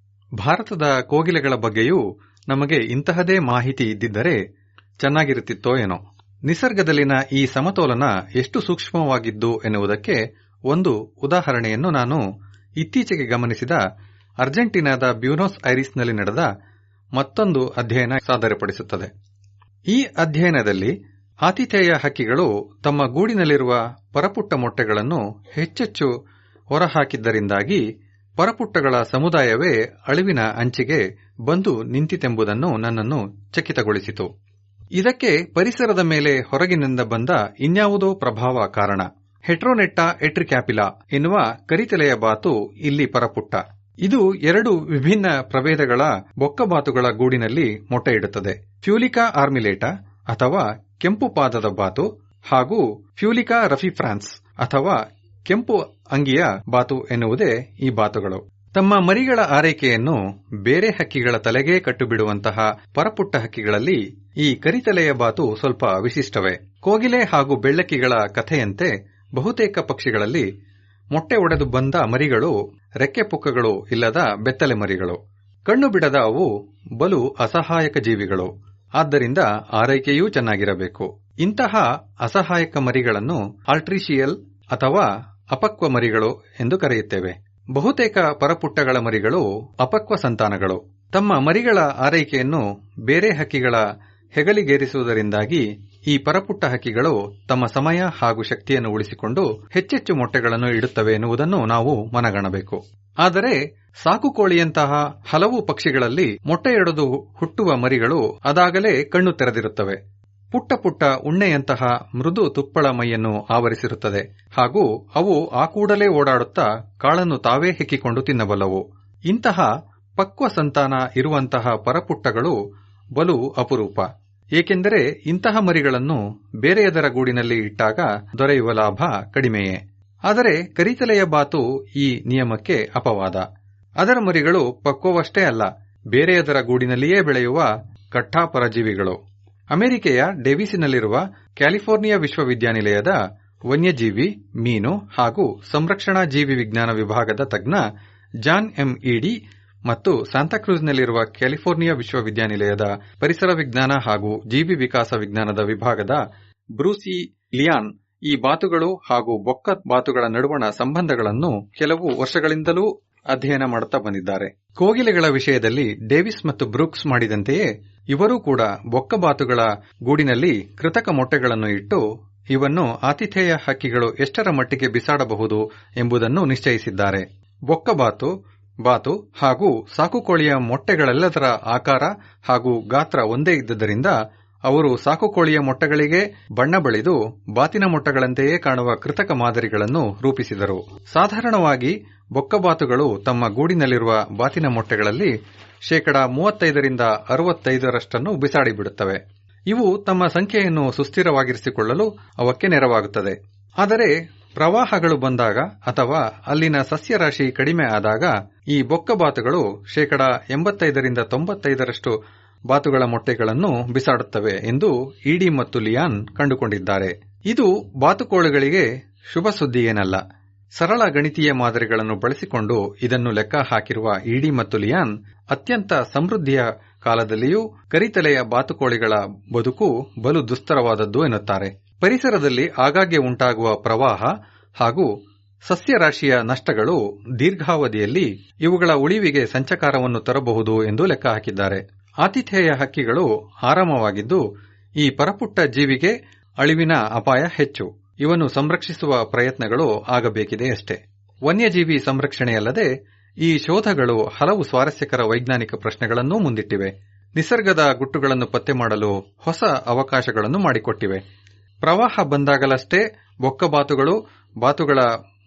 ಭಾರತದ ಕೋಗಿಲೆಗಳ ಬಗ್ಗೆಯೂ ನಮಗೆ ಇಂತಹದೇ ಮಾಹಿತಿ ಇದ್ದಿದ್ದರೆ ಚೆನ್ನಾಗಿರುತ್ತಿತ್ತೋ ಏನೋ. ನಿಸರ್ಗದಲ್ಲಿನ ಈ ಸಮತೋಲನ ಎಷ್ಟು ಸೂಕ್ಷ್ಮವಾಗಿದ್ದು ಎನ್ನುವುದಕ್ಕೆ ಒಂದು ಉದಾಹರಣೆಯನ್ನು ನಾನು ಇತ್ತೀಚೆಗೆ ಗಮನಿಸಿದ ಅರ್ಜೆಂಟೀನಾದ ಬ್ಯೂನೋಸ್ ಐರಿಸ್ನಲ್ಲಿ ನಡೆದ ಮತ್ತೊಂದು ಅಧ್ಯಯನ ಸಾದರಪಡಿಸುತ್ತದೆ. ಈ ಅಧ್ಯಯನದಲ್ಲಿ ಆತಿಥೇಯ ಹಕ್ಕಿಗಳು ತಮ್ಮ ಗೂಡಿನಲ್ಲಿರುವ ಪರಪುಟ್ಟ ಮೊಟ್ಟೆಗಳನ್ನು ಹೆಚ್ಚೆಚ್ಚು ಹೊರಹಾಕಿದ್ದರಿಂದಾಗಿ ಪರಪುಟ್ಟಗಳ ಸಮುದಾಯವೇ ಅಳಿವಿನ ಅಂಚಿಗೆ ಬಂದು ನಿಂತಿತೆಂಬುದನ್ನು ನನ್ನನ್ನು ಚಕಿತಗೊಳಿಸಿತು. ಇದಕ್ಕೆ ಪರಿಸರದ ಮೇಲೆ ಹೊರಗಿನಿಂದ ಬಂದ ಇನ್ಯಾವುದೋ ಪ್ರಭಾವ ಕಾರಣ. ಹೆಟ್ರೋನೆಟ್ಟಾ ಎಟ್ರಿಕ್ಯಾಪಿಲಾ ಎನ್ನುವ ಕರಿತಲೆಯ ಬಾತು ಇಲ್ಲಿ ಪರಪುಟ್ಟ. ಇದು 2 ವಿಭಿನ್ನ ಪ್ರಭೇದಗಳ ಬೊಕ್ಕಬಾತುಗಳ ಗೂಡಿನಲ್ಲಿ ಮೊಟ್ಟೆ ಇಡುತ್ತದೆ. ಫ್ಯೂಲಿಕಾ ಆರ್ಮಿಲೇಟಾ ಅಥವಾ ಕೆಂಪು ಪಾದದ ಬಾತು ಹಾಗೂ ಫ್ಯೂಲಿಕಾ ರಫಿಫ್ರಾನ್ಸ್ ಅಥವಾ ಕೆಂಪು ಅಂಗಿಯ ಬಾತು ಎನ್ನುವುದೇ ಈ ಬಾತುಗಳು. ತಮ್ಮ ಮರಿಗಳ ಆರೈಕೆಯನ್ನು ಬೇರೆ ಹಕ್ಕಿಗಳ ತಲೆಗೇ ಕಟ್ಟುಬಿಡುವಂತಹ ಪರಪುಟ್ಟ ಹಕ್ಕಿಗಳಲ್ಲಿ ಈ ಕರಿತಲೆಯ ಬಾತು ಸ್ವಲ್ಪ ವಿಶಿಷ್ಟವೇ. ಕೋಗಿಲೆ ಹಾಗೂ ಬೆಳ್ಳಕ್ಕಿಗಳ ಕಥೆಯಂತೆ ಬಹುತೇಕ ಪಕ್ಷಿಗಳಲ್ಲಿ ಮೊಟ್ಟೆ ಒಡೆದು ಬಂದ ಮರಿಗಳು ರೆಕ್ಕೆ ಪುಕ್ಕಗಳು ಇಲ್ಲದ ಬೆತ್ತಲೆ ಮರಿಗಳು. ಕಣ್ಣು ಬಿಡದ ಅವು ಬಲು ಅಸಹಾಯಕ ಜೀವಿಗಳು. ಆದ್ದರಿಂದ ಆರೈಕೆಯೂ ಚೆನ್ನಾಗಿರಬೇಕು. ಇಂತಹ ಅಸಹಾಯಕ ಮರಿಗಳನ್ನು ಆಲ್ಟ್ರಿಷಿಯಲ್ ಅಥವಾ ಅಪಕ್ವ ಮರಿಗಳು ಎಂದು ಕರೆಯುತ್ತೇವೆ. ಬಹುತೇಕ ಪರಪುಟ್ಟಗಳ ಮರಿಗಳು ಅಪಕ್ವ ಸಂತಾನಗಳು. ತಮ್ಮ ಮರಿಗಳ ಆರೈಕೆಯನ್ನು ಬೇರೆ ಹಕ್ಕಿಗಳ ಹೆಗಲಿಗೇರಿಸುವುದರಿಂದಾಗಿ ಈ ಪರಪುಟ್ಟ ಹಕ್ಕಿಗಳು ತಮ್ಮ ಸಮಯ ಹಾಗೂ ಶಕ್ತಿಯನ್ನು ಉಳಿಸಿಕೊಂಡು ಹೆಚ್ಚೆಚ್ಚು ಮೊಟ್ಟೆಗಳನ್ನು ಇಡುತ್ತವೆ ಎನ್ನುವುದನ್ನು ನಾವು ಮನಗಾಣಬೇಕು. ಆದರೆ ಸಾಕುಕೋಳಿಯಂತಹ ಹಲವು ಪಕ್ಷಿಗಳಲ್ಲಿ ಮೊಟ್ಟೆಯೊಡೆದು ಹುಟ್ಟುವ ಮರಿಗಳು ಅದಾಗಲೇ ಕಣ್ಣು ತೆರೆದಿರುತ್ತವೆ. ಪುಟ್ಟ ಪುಟ್ಟ ಉಣ್ಣೆಯಂತಹ ಮೃದು ತುಪ್ಪಳ ಮೈಯನ್ನು ಆವರಿಸಿರುತ್ತದೆ ಹಾಗೂ ಅವು ಆ ಕೂಡಲೇ ಓಡಾಡುತ್ತಾ ಕಾಳನ್ನು ತಾವೇ ಹೆಕ್ಕಿಕೊಂಡು ತಿನ್ನಬಲ್ಲವು. ಇಂತಹ ಪಕ್ವ ಸಂತಾನ ಇರುವಂತಹ ಪರಪುಟ್ಟಗಳು ಬಲು ಅಪರೂಪ. ಏಕೆಂದರೆ ಇಂತಹ ಮರಿಗಳನ್ನು ಬೇರೆಯದರ ಗೂಡಿನಲ್ಲಿ ಇಟ್ಟಾಗ ದೊರೆಯುವ ಲಾಭ ಕಡಿಮೆಯೇ. ಆದರೆ ಕರಿತಲೆಯ ಬಾತು ಈ ನಿಯಮಕ್ಕೆ ಅಪವಾದ. ಅದರ ಮರಿಗಳು ಪಕ್ವವಷ್ಟೇ ಅಲ್ಲ, ಬೇರೆಯದರ ಗೂಡಿನಲ್ಲಿಯೇ ಬೆಳೆಯುವ ಕಟ್ಟಾ ಪರಜೀವಿಗಳು. ಅಮೆರಿಕೆಯ ಡೇವಿಸಿನಲ್ಲಿರುವ ಕ್ಯಾಲಿಫೋರ್ನಿಯಾ ವಿಶ್ವವಿದ್ಯಾನಿಲಯದ ವನ್ಯಜೀವಿ, ಮೀನು ಹಾಗೂ ಸಂರಕ್ಷಣಾ ಜೀವಿ ವಿಜ್ಞಾನ ವಿಭಾಗದ ತಜ್ಞ ಜಾನ್ ಎಂ ಈಡಿ ಮತ್ತು ಸಾಂತಾಕ್ರೂಜ್ನಲ್ಲಿರುವ ಕ್ಯಾಲಿಫೋರ್ನಿಯಾ ವಿಶ್ವವಿದ್ಯಾನಿಲಯದ ಪರಿಸರ ವಿಜ್ಞಾನ ಹಾಗೂ ಜೀವಿ ವಿಕಾಸ ವಿಜ್ಞಾನದ ವಿಭಾಗದ ಬ್ರೂಸಿ ಲಿಯಾನ್ ಈ ಬಾತುಗಳು ಹಾಗೂ ಬೊಕ್ಕ ಬಾತುಗಳ ನಡುವಣ ಸಂಬಂಧಗಳನ್ನು ಕೆಲವು ವರ್ಷಗಳಿಂದಲೂ ಅಧ್ಯಯನ ಮಾಡುತ್ತಾ ಬಂದಿದ್ದಾರೆ. ಕೋಗಿಲೆಗಳ ವಿಷಯದಲ್ಲಿ ಡೇವಿಸ್ ಮತ್ತು ಬ್ರೂಕ್ಸ್ ಮಾಡಿದಂತೆಯೇ ಇವರೂ ಕೂಡ ಬೊಕ್ಕ ಬಾತುಗಳ ಗೂಡಿನಲ್ಲಿ ಕೃತಕ ಮೊಟ್ಟೆಗಳನ್ನು ಇಟ್ಟು ಇವನ್ನು ಆತಿಥೇಯ ಹಕ್ಕಿಗಳು ಎಷ್ಟರ ಮಟ್ಟಿಗೆ ಬಿಸಾಡಬಹುದು ಎಂಬುದನ್ನು ನಿಶ್ಚಯಿಸಿದ್ದಾರೆ. ಬೊಕ್ಕಬಾತು, ಬಾತು ಹಾಗೂ ಸಾಕುಕೋಳಿಯ ಮೊಟ್ಟೆಗಳೆಲ್ಲದರ ಆಕಾರ ಹಾಗೂ ಗಾತ್ರ ಒಂದೇ ಇದ್ದುದರಿಂದ ಅವರು ಸಾಕುಕೋಳಿಯ ಮೊಟ್ಟೆಗಳಿಗೆ ಬಣ್ಣ ಬಳಿದು ಬಾತಿನ ಮೊಟ್ಟೆಗಳಂತೆಯೇ ಕಾಣುವ ಕೃತಕ ಮಾದರಿಗಳನ್ನು ರೂಪಿಸಿದರು. ಸಾಧಾರಣವಾಗಿ ಬೊಕ್ಕಬಾತುಗಳು ತಮ್ಮ ಗೂಡಿನಲ್ಲಿರುವ ಬಾತಿನ ಮೊಟ್ಟೆಗಳಲ್ಲಿ 35% ಬಿಸಾಡಿಬಿಡುತ್ತವೆ. ಇವು ತಮ್ಮ ಸಂಖ್ಯೆಯನ್ನು ಸುಸ್ಥಿರವಾಗಿರಿಸಿಕೊಳ್ಳಲು ಅವಕ್ಕೆ ನೆರವಾಗುತ್ತದೆ. ಆದರೆ ಪ್ರವಾಹಗಳು ಬಂದಾಗ ಅಥವಾ ಅಲ್ಲಿನ ಸಸ್ಯರಾಶಿ ಕಡಿಮೆ ಆದಾಗ ಈ ಬೊಕ್ಕಬಾತುಗಳು 85% ಬಾತುಗಳ ಮೊಟ್ಟೆಗಳನ್ನು ಬಿಸಾಡುತ್ತವೆ ಎಂದು ಇಡಿ ಮತ್ತು ಲಿಯಾನ್ ಕಂಡುಕೊಂಡಿದ್ದಾರೆ. ಇದು ಬಾತುಕೋಳಿಗಳಿಗೆ ಶುಭ ಸುದ್ದಿಯೇನಲ್ಲ. ಸರಳ ಗಣಿತೀಯ ಮಾದರಿಗಳನ್ನು ಬಳಸಿಕೊಂಡು ಇದನ್ನು ಲೆಕ್ಕ ಹಾಕಿರುವ ಇಡಿ ಮತ್ತು ಲಿಯಾನ್ ಅತ್ಯಂತ ಸಮೃದ್ಧಿಯ ಕಾಲದಲ್ಲಿಯೂ ಕರಿತಲೆಯ ಬಾತುಕೋಳಿಗಳ ಬದುಕು ಬಲು ದುಸ್ತರವಾದದ್ದು ಎನ್ನುತ್ತಾರೆ. ಪರಿಸರದಲ್ಲಿ ಆಗಾಗ್ಗೆ ಉಂಟಾಗುವ ಪ್ರವಾಹ ಹಾಗೂ ಸಸ್ಯರಾಶಿಯ ನಷ್ಟಗಳು ದೀರ್ಘಾವಧಿಯಲ್ಲಿ ಇವುಗಳ ಉಳಿವಿಗೆ ಸಂಚಕಾರವನ್ನು ತರಬಹುದು ಎಂದು ಲೆಕ್ಕ ಹಾಕಿದ್ದಾರೆ. ಆತಿಥೇಯ ಹಕ್ಕಿಗಳು ಆರಾಮವಾಗಿದ್ದು ಈ ಪರಪುಟ್ಟ ಜೀವಿಗೆ ಅಳಿವಿನ ಅಪಾಯ ಹೆಚ್ಚು. ಇವನ್ನು ಸಂರಕ್ಷಿಸುವ ಪ್ರಯತ್ನಗಳು ಆಗಬೇಕಿದೆಯಷ್ಟೇ. ವನ್ಯಜೀವಿ ಸಂರಕ್ಷಣೆಯಲ್ಲದೆ ಈ ಶೋಧಗಳು ಹಲವು ಸ್ವಾರಸ್ಯಕರ ವೈಜ್ಞಾನಿಕ ಪ್ರಶ್ನೆಗಳನ್ನೂ ಮುಂದಿಟ್ಟಿವೆ. ನಿಸರ್ಗದ ಗುಟ್ಟುಗಳನ್ನು ಪತ್ತೆ ಮಾಡಲು ಹೊಸ ಅವಕಾಶಗಳನ್ನು ಮಾಡಿಕೊಟ್ಟಿವೆ. ಪ್ರವಾಹ ಬಂದಾಗಲಷ್ಟೇ ಬೊಕ್ಕಬಾತುಗಳು ಬಾತುಗಳ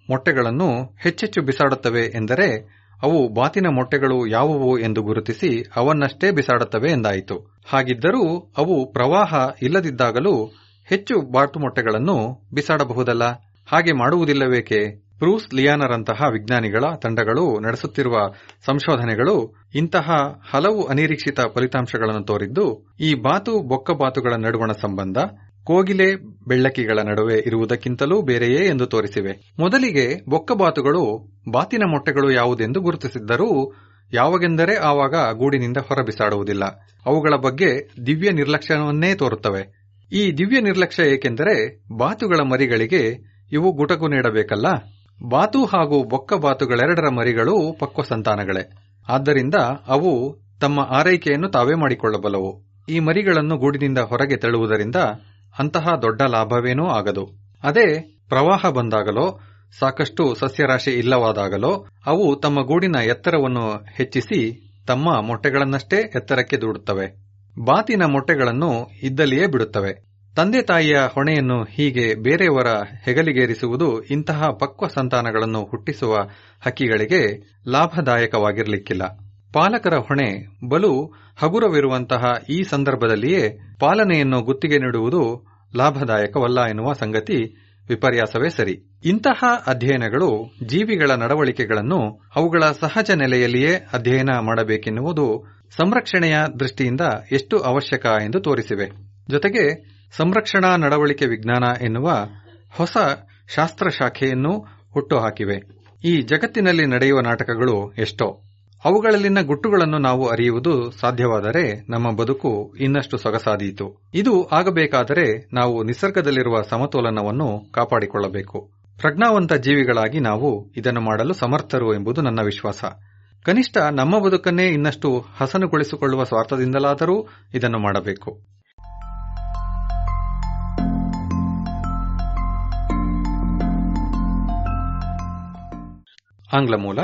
ಮೊಟ್ಟೆಗಳನ್ನು ಹೆಚ್ಚೆಚ್ಚು ಬಿಸಾಡುತ್ತವೆ ಎಂದರೆ ಅವು ಬಾತಿನ ಮೊಟ್ಟೆಗಳು ಯಾವುವು ಎಂದು ಗುರುತಿಸಿ ಅವನ್ನಷ್ಟೇ ಬಿಸಾಡುತ್ತವೆ ಎಂದಾಯಿತು. ಹಾಗಿದ್ದರೂ ಅವು ಪ್ರವಾಹ ಇಲ್ಲದಿದ್ದಾಗಲೂ ಹೆಚ್ಚು ಬಾತು ಮೊಟ್ಟೆಗಳನ್ನು ಬಿಸಾಡಬಹುದಲ್ಲ? ಹಾಗೆ ಮಾಡುವುದಿಲ್ಲವೇಕೆ? ಬ್ರೂಸ್ ಲಿಯಾನರಂತಹ ವಿಜ್ಞಾನಿಗಳ ತಂಡಗಳು ನಡೆಸುತ್ತಿರುವ ಸಂಶೋಧನೆಗಳು ಇಂತಹ ಹಲವು ಅನಿರೀಕ್ಷಿತ ಫಲಿತಾಂಶಗಳನ್ನು ತೋರಿದ್ದು ಈ ಬಾತು ಬೊಕ್ಕಬಾತುಗಳ ನಡುವಣ ಸಂಬಂಧ ಕೋಗಿಲೆ ಬೆಳ್ಳಕ್ಕಿಗಳ ನಡುವೆ ಇರುವುದಕ್ಕಿಂತಲೂ ಬೇರೆಯೇ ಎಂದು ತೋರಿಸಿವೆ. ಮೊದಲಿಗೆ ಬೊಕ್ಕಬಾತುಗಳು ಬಾತಿನ ಮೊಟ್ಟೆಗಳು ಯಾವುದೆಂದು ಗುರುತಿಸಿದ್ದರೂ ಯಾವಾಗೆಂದರೆ ಆವಾಗ ಗೂಡಿನಿಂದ ಹೊರಬಿಸಾಡುವುದಿಲ್ಲ. ಅವುಗಳ ಬಗ್ಗೆ ದಿವ್ಯ ನಿರ್ಲಕ್ಷ್ಯವನ್ನೇ ತೋರುತ್ತವೆ. ಈ ದಿವ್ಯ ನಿರ್ಲಕ್ಷ್ಯ ಏಕೆಂದರೆ ಬಾತುಗಳ ಮರಿಗಳಿಗೆ ಇವು ಗುಟಕು ನೀಡಬೇಕಲ್ಲ. ಬಾತು ಹಾಗೂ ಬೊಕ್ಕಬಾತುಗಳೆರಡರ ಮರಿಗಳು ಪಕ್ವ ಸಂತಾನಗಳೇ. ಆದ್ದರಿಂದ ಅವು ತಮ್ಮ ಆರೈಕೆಯನ್ನು ತಾವೇ ಮಾಡಿಕೊಳ್ಳಬಲ್ಲವು. ಈ ಮರಿಗಳನ್ನು ಗೂಡಿನಿಂದ ಹೊರಗೆ ತಳ್ಳುವುದರಿಂದ ಅಂತಹ ದೊಡ್ಡ ಲಾಭವೇನೂ ಆಗದು. ಅದೇ ಪ್ರವಾಹ ಬಂದಾಗಲೋ ಸಾಕಷ್ಟು ಸಸ್ಯರಾಶಿ ಇಲ್ಲವಾದಾಗಲೋ ಅವು ತಮ್ಮ ಗೂಡಿನ ಎತ್ತರವನ್ನು ಹೆಚ್ಚಿಸಿ ತಮ್ಮ ಮೊಟ್ಟೆಗಳನ್ನಷ್ಟೇ ಎತ್ತರಕ್ಕೆ ದೂಡುತ್ತವೆ. ಬಾತಿನ ಮೊಟ್ಟೆಗಳನ್ನು ಇದ್ದಲ್ಲಿಯೇ ಬಿಡುತ್ತವೆ. ತಂದೆ ತಾಯಿಯ ಹೊಣೆಯನ್ನು ಹೀಗೆ ಬೇರೆಯವರ ಹೆಗಲಿಗೇರಿಸುವುದು ಇಂತಹ ಪಕ್ವ ಸಂತಾನಗಳನ್ನು ಹುಟ್ಟಿಸುವ ಹಕ್ಕಿಗಳಿಗೆ ಲಾಭದಾಯಕವಾಗಿರಲಿಕ್ಕಿಲ್ಲ. ಪಾಲಕರ ಹೊಣೆ ಬಲು ಹಗುರವಿರುವಂತಹ ಈ ಸಂದರ್ಭದಲ್ಲಿಯೇ ಪಾಲನೆಯನ್ನು ಗುತ್ತಿಗೆ ನೀಡುವುದು ಲಾಭದಾಯಕವಲ್ಲ ಎನ್ನುವ ಸಂಗತಿ ವಿಪರ್ಯಾಸವೇ ಸರಿ. ಇಂತಹ ಅಧ್ಯಯನಗಳು ಜೀವಿಗಳ ನಡವಳಿಕೆಗಳನ್ನು ಅವುಗಳ ಸಹಜ ನೆಲೆಯಲ್ಲಿಯೇ ಅಧ್ಯಯನ ಮಾಡಬೇಕೆನ್ನುವುದು ಸಂರಕ್ಷಣೆಯ ದೃಷ್ಟಿಯಿಂದ ಎಷ್ಟು ಅವಶ್ಯಕ ಎಂದು ತೋರಿಸಿವೆ. ಜೊತೆಗೆ ಸಂರಕ್ಷಣಾ ನಡವಳಿಕೆ ವಿಜ್ಞಾನ ಎನ್ನುವ ಹೊಸ ಶಾಸ್ತ್ರಶಾಖೆಯನ್ನು ಹುಟ್ಟುಹಾಕಿವೆ. ಈ ಜಗತ್ತಿನಲ್ಲಿ ನಡೆಯುವ ನಾಟಕಗಳು ಎಷ್ಟೋ. ಅವುಗಳಲ್ಲಿನ ಗುಟ್ಟುಗಳನ್ನು ನಾವು ಅರಿಯುವುದು ಸಾಧ್ಯವಾದರೆ ನಮ್ಮ ಬದುಕು ಇನ್ನಷ್ಟು ಸೊಗಸಾದೀತು. ಇದು ಆಗಬೇಕಾದರೆ ನಾವು ನಿಸರ್ಗದಲ್ಲಿರುವ ಸಮತೋಲನವನ್ನು ಕಾಪಾಡಿಕೊಳ್ಳಬೇಕು. ಪ್ರಜ್ಞಾವಂತ ಜೀವಿಗಳಾಗಿ ನಾವು ಇದನ್ನು ಮಾಡಲು ಸಮರ್ಥರು ಎಂಬುದು ನನ್ನ ವಿಶ್ವಾಸ. ಕನಿಷ್ಠ ನಮ್ಮ ಬದುಕನ್ನೇ ಇನ್ನಷ್ಟು ಹಸನುಗೊಳಿಸಿಕೊಳ್ಳುವ ಸ್ವಾರ್ಥದಿಂದಲಾದರೂ ಇದನ್ನು ಮಾಡಬೇಕು. ಆಂಗ್ಲ ಮೂಲ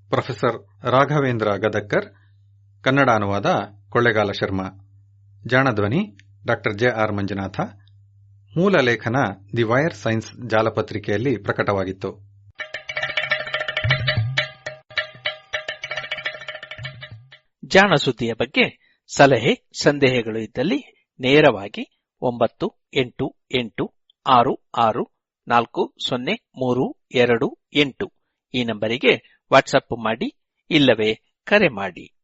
ಪ್ರೊಫೆಸರ್ ರಾಘವೇಂದ್ರ ಗದಕ್ಕರ್, ಕನ್ನಡ ಅನುವಾದ ಕೊಳ್ಳೇಗಾಲ ಶರ್ಮಾ, ಜಾಣಧ್ವನಿ ಡಾ ಜೆ.ಆರ್. ಮಂಜುನಾಥ. ಮೂಲ ಲೇಖನ ದಿ ವೈರ್ ಸೈನ್ಸ್ ಜಾಲಪತ್ರಿಕೆಯಲ್ಲಿ ಪ್ರಕಟವಾಗಿತ್ತು. ಜಾಣ ಸುದ್ದಿಯ ಬಗ್ಗೆ ಸಲಹೆ ಸಂದೇಹಗಳು ಇದ್ದಲ್ಲಿ ನೇರವಾಗಿ 9888664032 ಈ ನಂಬರಿಗೆ ವಾಟ್ಸಪ್ ಮಾಡಿ, ಇಲ್ಲವೇ ಕರೆ ಮಾಡಿ.